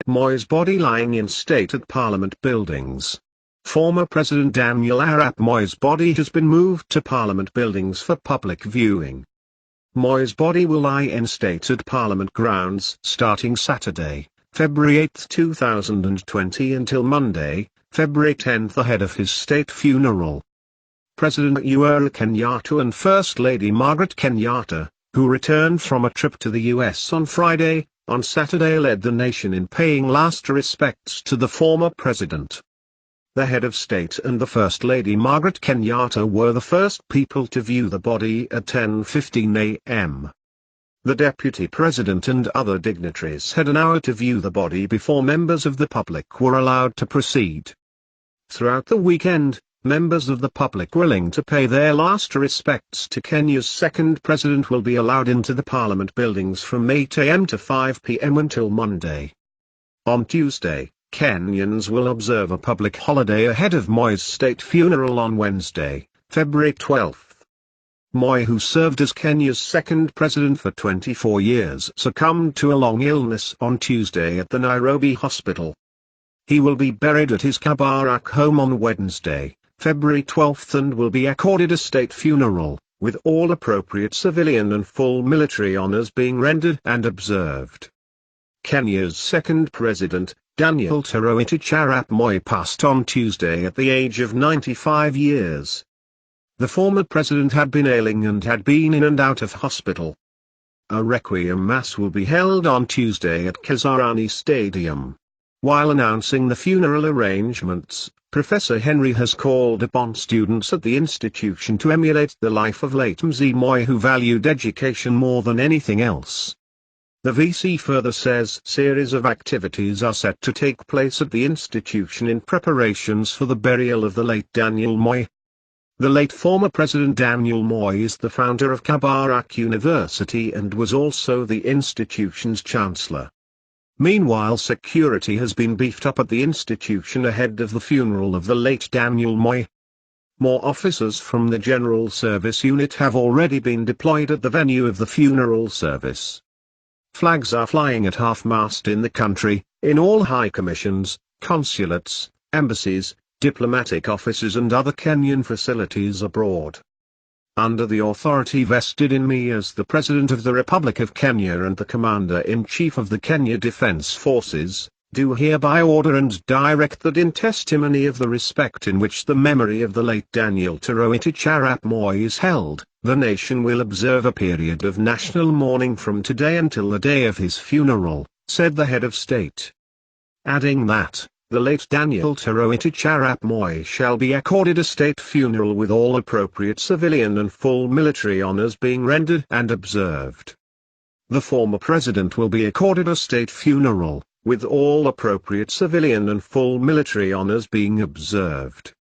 Moi's body lying in state at Parliament Buildings. Former President Daniel Arap Moi's body has been moved to Parliament Buildings for public viewing. Moi's body will lie in state at Parliament Grounds starting Saturday, February 8, 2020 until Monday, February 10 ahead of his state funeral. President Uhuru Kenyatta and First Lady Margaret Kenyatta, who returned from a trip to the US on Friday, on Saturday led the nation in paying last respects to the former president. The head of state and the First Lady Margaret Kenyatta were the first people to view the body at 10:15 a.m. The deputy president and other dignitaries had an hour to view the body before members of the public were allowed to proceed. Throughout the weekend, members of the public willing to pay their last respects to Kenya's second president will be allowed into the Parliament Buildings from 8 a.m. to 5 p.m. until Monday. On Tuesday, Kenyans will observe a public holiday ahead of Moi's state funeral on Wednesday, February 12. Moi, who served as Kenya's second president for 24 years, succumbed to a long illness on Tuesday at the Nairobi hospital. He will be buried at his Kabarak home on Wednesday, February 12 and will be accorded a state funeral, with all appropriate civilian and full military honors being rendered and observed. Kenya's second president, Daniel Toroitich Arap Moi, passed on Tuesday at the age of 95 years. The former president had been ailing and had been in and out of hospital. A requiem mass will be held on Tuesday at Kasarani Stadium. While announcing the funeral arrangements, Professor Henry has called upon students at the institution to emulate the life of late Mzee Moi, who valued education more than anything else. The VC further says series of activities are set to take place at the institution in preparations for the burial of the late Daniel Moi. The late former President Daniel Moi is the founder of Kabarak University and was also the institution's chancellor. Meanwhile, security has been beefed up at the institution ahead of the funeral of the late Daniel Moi. More officers from the General Service Unit have already been deployed at the venue of the funeral service. Flags are flying at half-mast in the country, in all high commissions, consulates, embassies, diplomatic offices and other Kenyan facilities abroad. Under the authority vested in me as the President of the Republic of Kenya and the Commander-in-Chief of the Kenya Defence Forces, do hereby order and direct that in testimony of the respect in which the memory of the late Daniel Toroitich Arap Moi is held, the nation will observe a period of national mourning from today until the day of his funeral, said the head of state. Adding that, the late Daniel Toroitich Arap Moi shall be accorded a state funeral with all appropriate civilian and full military honors being rendered and observed. The former president will be accorded a state funeral, with all appropriate civilian and full military honors being observed.